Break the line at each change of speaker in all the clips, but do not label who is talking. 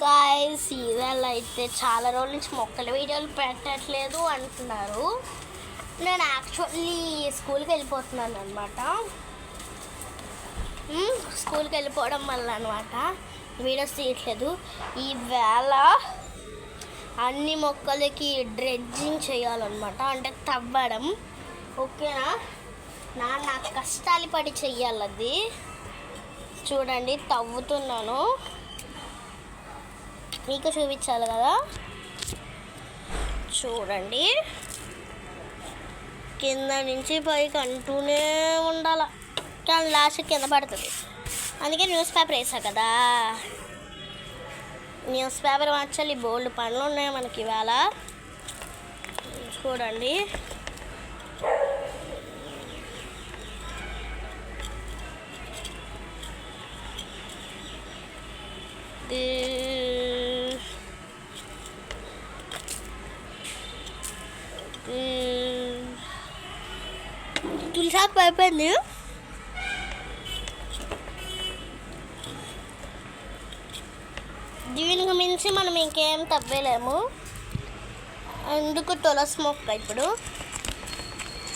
Guys, ఇవాళ అయితే చాలా రోజుల నుంచి మొక్కల వీడియోలు పెట్టట్లేదు అంటున్నారు. నేను యాక్చువల్లీ స్కూల్కి వెళ్ళిపోతున్నాను అనమాట. స్కూల్కి వెళ్ళిపోవడం వల్ల అనమాట వీడియోస్ తీయట్లేదు. ఈవేళ అన్ని మొక్కలకి డ్రెడ్జింగ్ చేయాలన్నమాట, అంటే తవ్వడం. ఓకేనా, నా కష్టాలు పడి చెయ్యాలి అది. చూడండి, తవ్వుతున్నాను, మీకు చూపించాలి కదా. చూడండి, కింద నుంచి పైకి అంటూనే ఉండాల, కానీ లాస్ట్ కింద పడుతుంది. అందుకే న్యూస్ పేపర్ వేసా కదా. న్యూస్ పేపర్ మార్చాలి, బోల్డ్ పనులు ఉన్నాయి మనకి ఇవాళ. చూడండి, తులసాకు అయిపోయింది. దీనికి మించి మనం ఇంకేం తవ్వేలేము. అందుకు తులసి మొక్క, ఇప్పుడు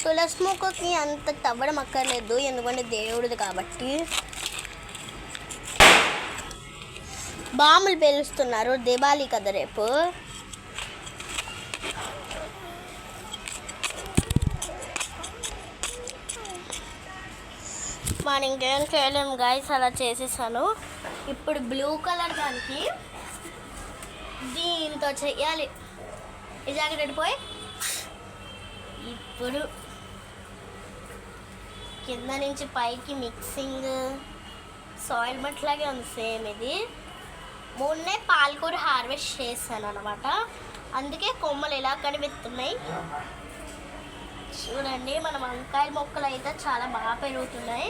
తులసి మొక్కకి అంత తవ్వడం అక్కర్లేదు, ఎందుకంటే దేవుడిది కాబట్టి. బాంబులు పేలుస్తున్నారు, దివాళీ కదా రేపు. మనం ఇంకేం చేయలేము గాయస్, అలా చేసేసాను. ఇప్పుడు బ్లూ కలర్ దానికి దీంతో చెయ్యాలి. ఈ జాకెట్ వెళ్ళిపోయి ఇప్పుడు కింద నుంచి పైకి మిక్సింగ్ సాయిల్ మట్లాగే ఉంది సేమ్. ఇది మొన్నే పాలకూర హార్వెస్ట్ చేశాను అనమాట, అందుకే కొమ్మలు ఇలా కనిపిస్తున్నాయి. చూడండి, మన వంకాయ మొక్కలు అయితే చాలా బాగా పెరుగుతున్నాయి.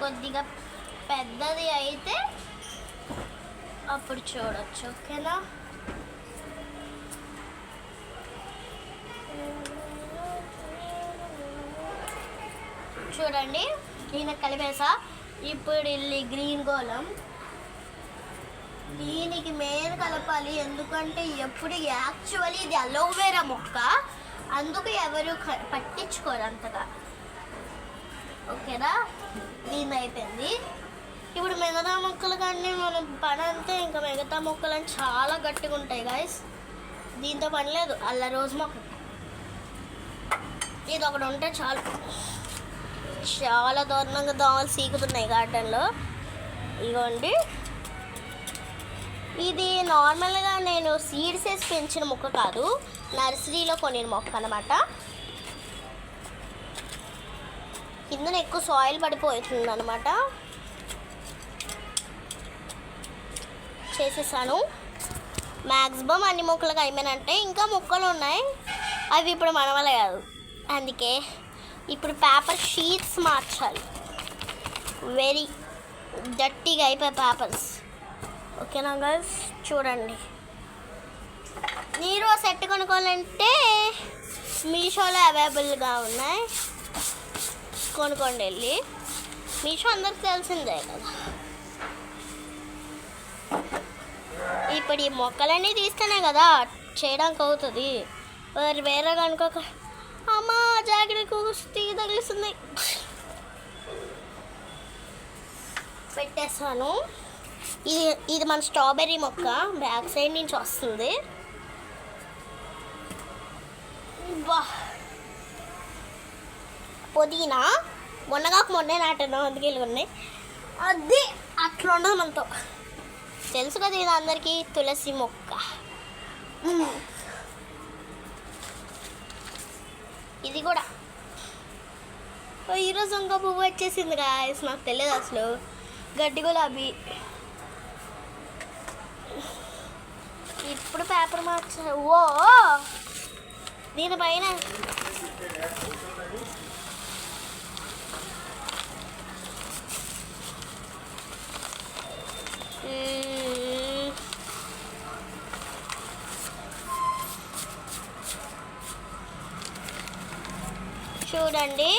కొద్దిగా పెద్దది అయితే అప్పుడు చూడొచ్చు. ఓకేనా, చూడండి, ఈయన కలిపేసా. ఇప్పుడు ఇల్లు గ్రీన్ గోళం, దీనికి మెయిన్ కలపాలి, ఎందుకంటే ఎప్పుడు యాక్చువల్లీ ఇది అలోవేరా మొక్క, అందుకు ఎవరు పట్టించుకోరు అంతగా. ఓకేనా, దీని అయిపోయింది. ఇప్పుడు మిగతా మొక్కలు కానీ మనం పని అంతే, ఇంకా మిగతా మొక్కలు అని చాలా గట్టిగా ఉంటాయి గాయస్. దీంతో పని లేదు. అల్ల రోజు మొక్క ఇది ఒకటి ఉంటే చాలు. చాలా దారుణంగా దోమలు సీకుతున్నాయి గార్డెన్లో. ఇదిగోండి, ఇది నార్మల్గా నేను సీడ్స్ వేసి పెంచిన మొక్క కాదు, నర్సరీలో కొనిన మొక్క అనమాట. కిందన ఎక్కువ సాయిల్ పడిపోతుంది అనమాట. చేసేసాను. మ్యాక్సిమం అన్ని మొక్కలకు అయిపోయినంటే ఇంకా మొక్కలు ఉన్నాయి, అవి ఇప్పుడు మన వల్ల కాదు. అందుకే ఇప్పుడు పేపర్ షీట్స్ మార్చాలి. వెరీ డర్టీగా అయిపోయి పేపర్స్. ఓకేనా గర్ల్స్, చూడండి, మీరు సెట్ కొనుక్కోవాలంటే మీషోలో అవైలబుల్గా ఉన్నాయి, కొనుక్కోండి వెళ్ళి. మీషో అందరికి తెలిసిందే కదా. ఇప్పుడు ఈ మొక్కలన్నీ తీస్తేనే కదా చేయడానికి అవుతుంది. వేరే కనుక అమ్మ జాకెట్ తీగి తగిలిస్తుంది. పెట్టేస్తాను. ఇది మన స్ట్రాబెర్రీ మొక్క, బ్యాక్ సైడ్ నుంచి వస్తుంది. పుదీనా మొన్నే నాటాను, అందుకే ఇల్లు ఉన్నాయి. అది అట్లా ఉండదు మనతో, తెలుసు కదా ఇది అందరికీ. తులసి మొక్క ఇది కూడా. ఈరోజు ఇంకో పువ్వు వచ్చేసింది గాయస్, నాకు తెలియదు అసలు. గడ్డి గులాబీ. ఇప్పుడు పేపర్ మార్చా. ఓ, దీనిపైన చూడండి,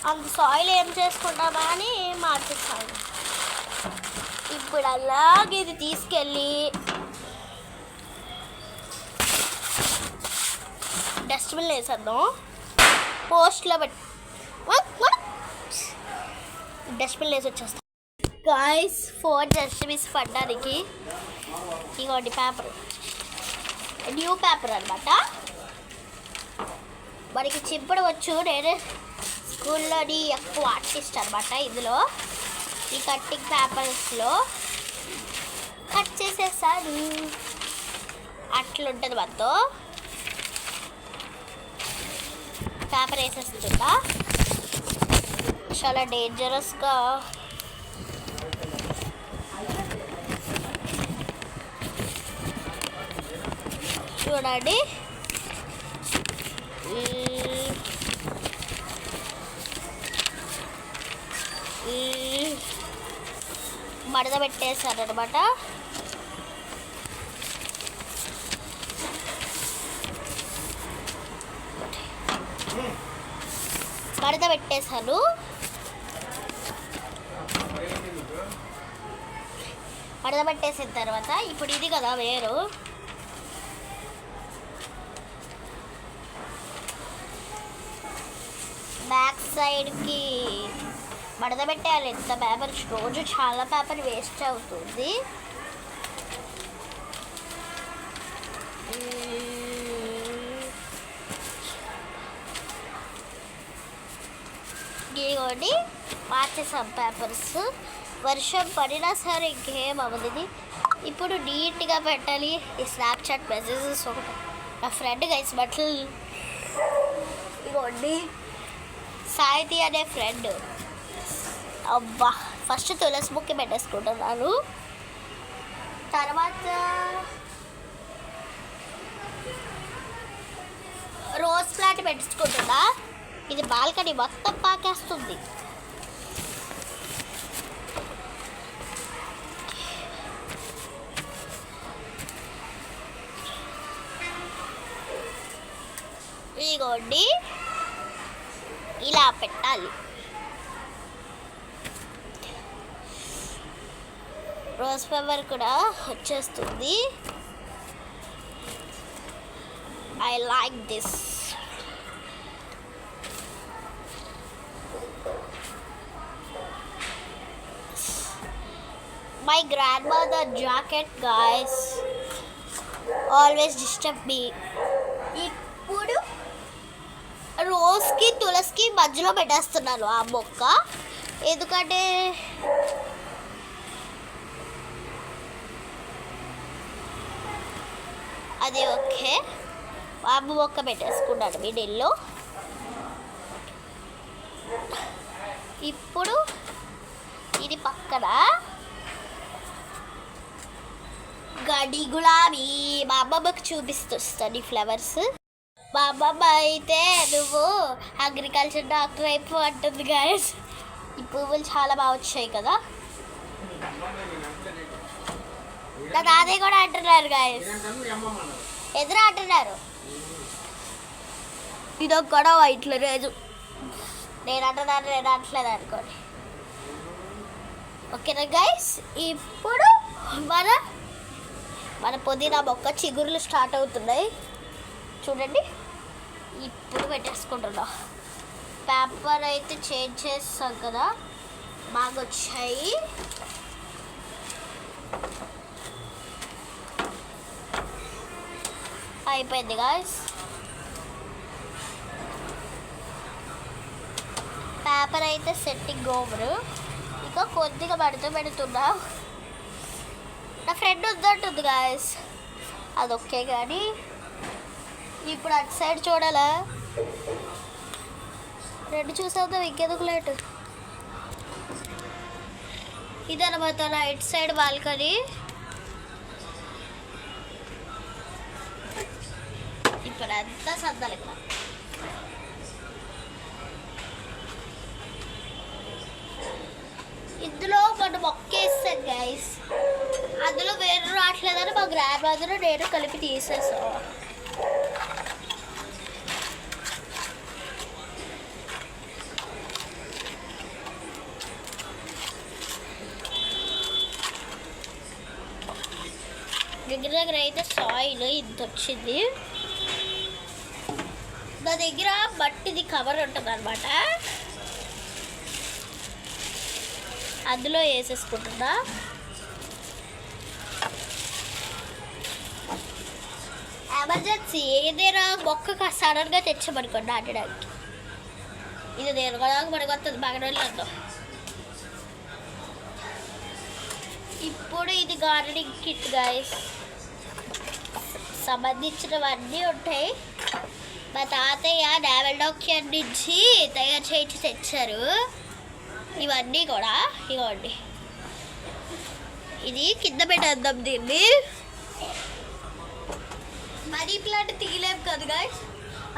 అంత సాయిల్ ఏం చేసుకుంటామా అని మార్చేస్తాను. ఇప్పుడు అలాగే ఇది తీసుకెళ్ళి డస్ట్బిన్లో వేసేద్దాం. పోస్ట్లో పెట్టి డస్ట్బిన్లో వేసి వచ్చేస్తాం. గాయ్స్ 4 డస్ట్బిన్స్ పడ్డానికి ఇగోండి పేపర్, న్యూ పేపర్ అనమాట. మనకి చింపడం వచ్చు. నేను స్కూల్లోని ఎక్కువ ఆర్టిస్ట్ అనమాట. ఇందులో ఈ కట్టింగ్ పేపర్స్లో కట్ చేసేసాను. అట్లుంటుంది మొత్తం. పేపర్ వేసేస్తుందా చాలా డేంజరస్గా. చూడండి మడత పెట్టేశారు అనమాట. మడత పెట్టేశాను. మడత పెట్టేసిన తర్వాత ఇప్పుడు ఇది కదా వేరు, బ్యాక్ సైడ్కి మడత పెట్టేయాలి. ఎంత పేపర్, రోజు చాలా పేపర్ వేస్ట్ అవుతుంది. ఇదిగోండి మార్చేసాం పేపర్స్. వర్షం పడినా సరే ఇంకేం అవ్వదు. ఇప్పుడు నీట్గా పెట్టాలి. ఈ స్నాప్చాట్ మెసేజెస్ ఒకటి నా ఫ్రెండ్ గైస్ బట్టలు. ఇదిగోండి సాయితి అనే ఫ్రెండ్. అబ్బా ఫస్ట్ తులసి బుక్కి పెట్టేసుకుంటున్నాను. తర్వాత రోజ్ ప్లాంట్ పెట్టించుకుంటున్నా. ఇది బాల్కనీ మొత్తం పాకేస్తుంది. ఇదిగోండి ఇలా పెట్టాలి. రోజ్ ఫ్లవర్ కూడా వచ్చేస్తుంది. I like this. My grandmother jacket guys always disturb me. ఇప్పుడు రోజ్కి తులసికి మధ్యలో పెట్టేస్తున్నాను ఆ మొక్క. ఎందుకంటే అది ఓకే. బాబు మొక్క పెట్టేసుకున్నాను మిడిల్లో. ఇప్పుడు ఇది పక్కన గడి గులాబీ మా అమ్మమ్మకి చూపిస్తుంది ఫ్లవర్స్. మా అమ్మమ్మ అయితే నువ్వు అగ్రికల్చర్ డాక్టర్ అయిపో అంటుంది గాయస్. ఈ పువ్వులు చాలా బాగా వచ్చాయి కదా. నా తాతయ్య కూడా అంటున్నారు గాయస్, ఎదురు అంటున్నారు. ఇదొక గొడవ ఇట్లా లేదు. నేను అంటలేదు అనుకోండి. ఓకేనా గైస్. ఇప్పుడు మన పుదీనా మొక్క చిగురులు స్టార్ట్ అవుతున్నాయి చూడండి. ఇప్పుడు పెట్టేసుకుంటున్నా. పేపర్ అయితే చేంజ్ చేస్తాం కదా, బాగా వచ్చాయి. అయిపోయింది గాయస్. పేపర్ అయితే సెట్టింగ్ ఓవర్. ఇంకా కొద్దిగా పెడుతున్నా. నా ఫ్రెండ్ ఉందంటుంది గాయస్, అది ఓకే. కానీ ఇప్పుడు అటు సైడ్ చూడాలా, రెండు చూసేద్దాం ఇంకెందుకు లేట్. ఇదనమాట నా ఇటు సైడ్ బాల్కనీ. ఇప్పుడు అంతా సర్దాలి. ఇందులో మనం మొక్కేస్తాం గైస్. అందులో వేరు రావట్లేదని మా గ్రాండ్ మదర్ నేను కలిపి తీసేసాం. దగ్గర అయితే సాయిల్ ఇంత వచ్చింది. నా దగ్గర బట్టిది కవర్ ఉంటుంది అనమాట, అందులో వేసేసుకుంటున్నా. ఎమర్జెన్సీ ఏదైనా మొక్క సడన్గా తెచ్చామనుకోండి నాటడానికి, ఇది దేనికోడానికి మనకు వస్తుంది బాగా రోజులతో. ఇప్పుడు ఇది గార్డెనింగ్ కిట్ గైస్, సంబంధించినవన్నీ ఉంటాయి. మా తాతయ్య డావెల్డాక్యాన్ నుంచి తయారు చేయించి తెచ్చారు ఇవన్నీ కూడా. ఇవ్వండి, ఇది కింద పెట్టేద్దాం దీన్ని. మనీ ప్లాంట్ తీయలేము కదా గాయస్,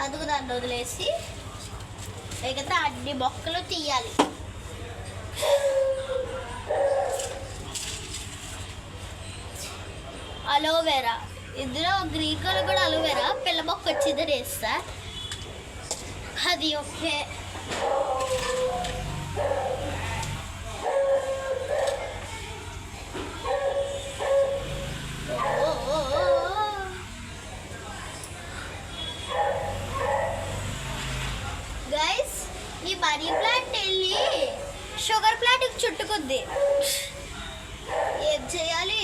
అందుకు దాన్ని వదిలేసి మిగతా అన్ని మొక్కలు తీయాలి. అలోవెరా, ఇందులో గ్రీన్ కలర్ కూడా అలోవెరా పిల్ల మొక్క వచ్చిందని వేస్తా, అది ఓకే. గైస్, ఈ మనీ ప్లాంట్ వెళ్ళి షుగర్ ప్లాంట్ చుట్టుకుంది, ఏం చేయాలి?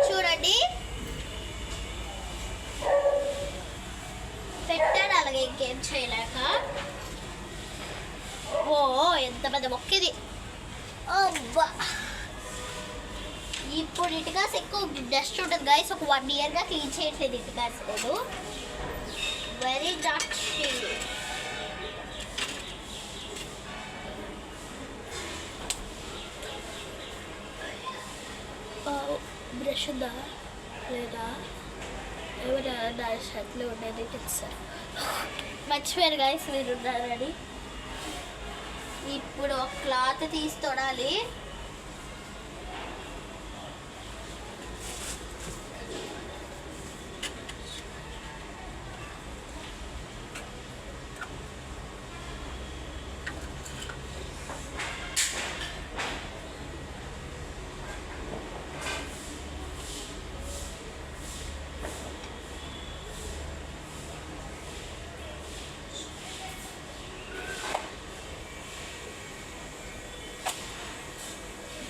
చూడండి, పెట్టాడు అలాగే, ఇంకేం చేయలేక. ఓ ఎంత పెద్ద మొక్క ఇది, అబ్బా. ఇప్పుడు ఇటుకాస్ ఎక్కువ డస్ట్ ఉంటుంది గైస్, ఒక 1 yearగా క్లీన్ చేయట్లేదు ఇటుకాస్ నేను, వెరీ డస్టీ. బ్రష్ ఉందా లేదా ఏమైనా నా షర్ట్లో ఉండేది తెచ్చారు, మర్చిపోయారు గైస్ మీరు ఉన్నారని. ఇప్పుడు ఒక క్లాత్ తీసి తొడాలి.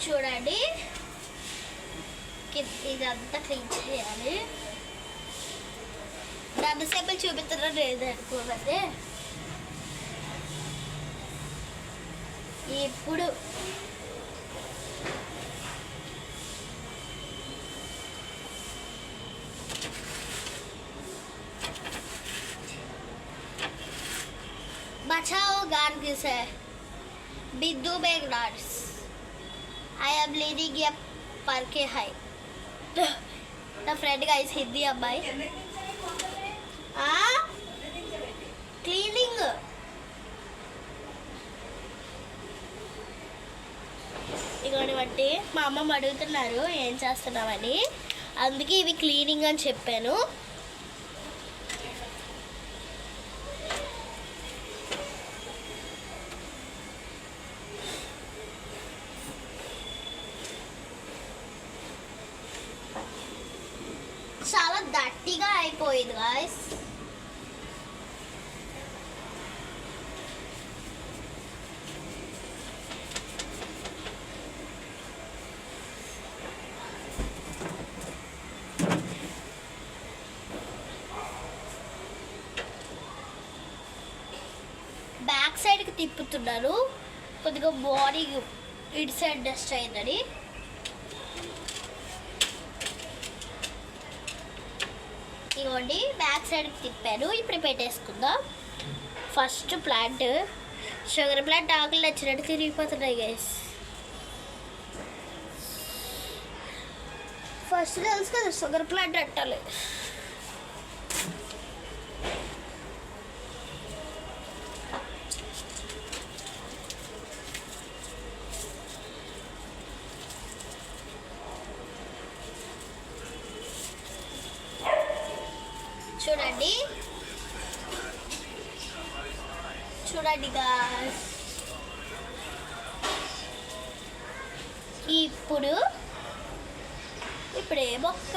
చూడండి, ఇదంతా క్లీన్ చేయాలి. దాని సేపలు చూపిస్తున్నా లేదనుకోకపోతే. ఇప్పుడు बचाओ गार्ग से बिंदु बैगनार्स I am leading a parke high. The friend guys Hindi అబ్బాయి క్లీనింగ్. ఇగోని బట్టి మా అమ్మమ్మ అడుగుతున్నారు ఏం చేస్తున్నామని, అందుకే ఇవి క్లీనింగ్ అని చెప్పాను. చాలా దట్టిగా అయిపోయింది గాయస్. బ్యాక్ సైడ్కి తిప్పుతున్నారు, కొద్దిగా బాడీ ఇటు సైడ్ డస్ట్ అయిందని. ఇవ్వండి, బ్యాక్ సైడ్కి తిప్పాను. ఇప్పుడు పెట్టేసుకుందాం. ఫస్ట్ ప్లాంట్, షుగర్ ప్లాంట్ ఆకులు నచ్చినట్టు తిరిగిపోతున్నాయి గైస్. ఫస్ట్ తెలుసు కదా షుగర్ ప్లాంట్ అంటాలి. చూడండి చూడండి గాయ్స్, ఇప్పుడు ఇప్పుడు ఏ మొక్క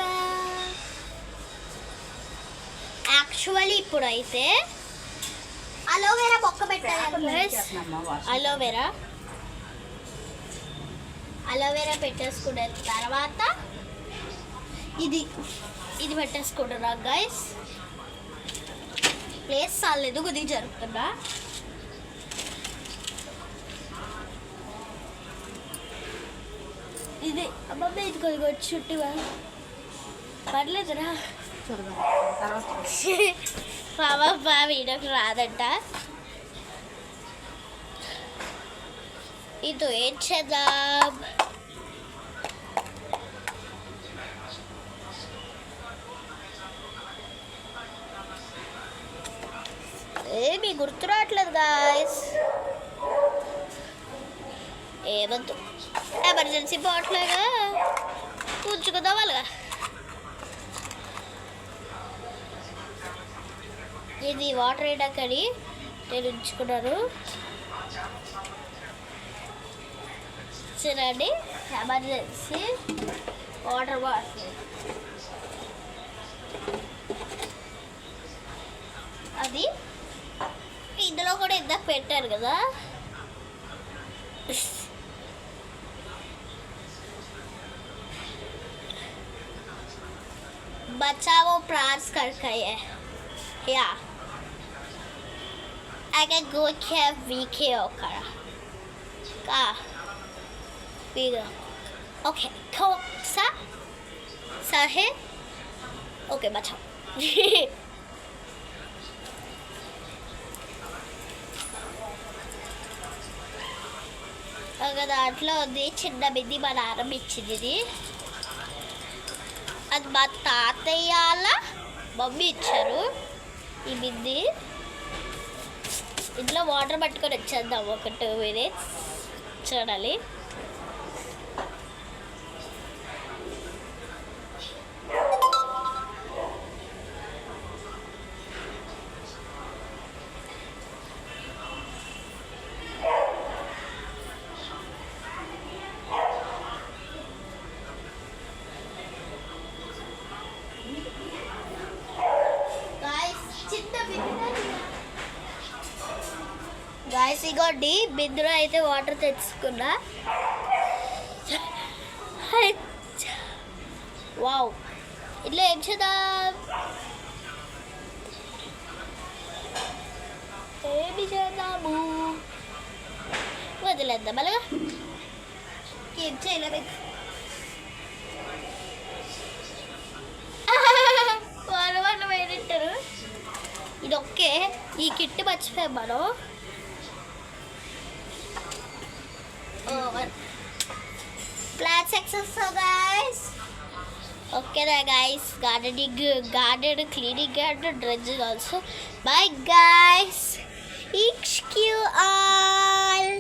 యాక్చువల్లీ ఇప్పుడైతే అలోవెరా మొక్క పెట్టాలి. అలోవెరా పెట్టేసుకున్న తర్వాత ఇది ఇది పెట్టేసుకుంటున్నా గైస్. ప్లేస్ చాలేదు కొద్దిగా జరుగుతున్నా. ఇది అమ్మమ్మ ఇది కొద్దిగా చుట్టివా పర్లేదురా. పాప వీడియోకి రాదంట. ఇది ఏం చేద్దాం, ఏమి గుర్తు రావట్లేదు గాయస్. ఏమద్దు ఎమర్జెన్సీ పోవట్లేగా ఉంచుకుందాం వాళ్ళగా. ఇది వాటర్ వేయడాకని నేను ఉంచుకున్నాను. చూడండి ఎమర్జెన్సీ వాటర్ బాటిల్. అది ఇందులో కూడా ఇందాక పెట్టారు కదా. बचाओ प्रास करके है या अगर गो के वीके ओकरा का वीगा ओके को सा है ओके बचाओ. అక్కడ దాంట్లో ఉంది చిన్న బింది మా నాన్నమ్మ ఇచ్చింది. అది మా తాతయ్య వాళ్ళ మమ్మీ ఇచ్చారు ఈ బింది. ఇంట్లో వాటర్ పట్టుకొని వచ్చేద్దాం ఒక 2 minutes చూడాలి. గాయస్ ఇగోండి బిందులో అయితే వాటర్ తెచ్చుకున్నా. వావ్ ఇట్లా ఏం చేద్దాం, ఏమి చేద్దాము వదిలేద్దాం అలాగా. ఏం చేయలేదు వాళ్ళు వేడింటారు. ఇది ఒకే ఈ కిట్ మర్చిపోయాం మనం. Plan success, so guys. Okay then guys, garden cleaning and dredging also. Bye guys. HQ all.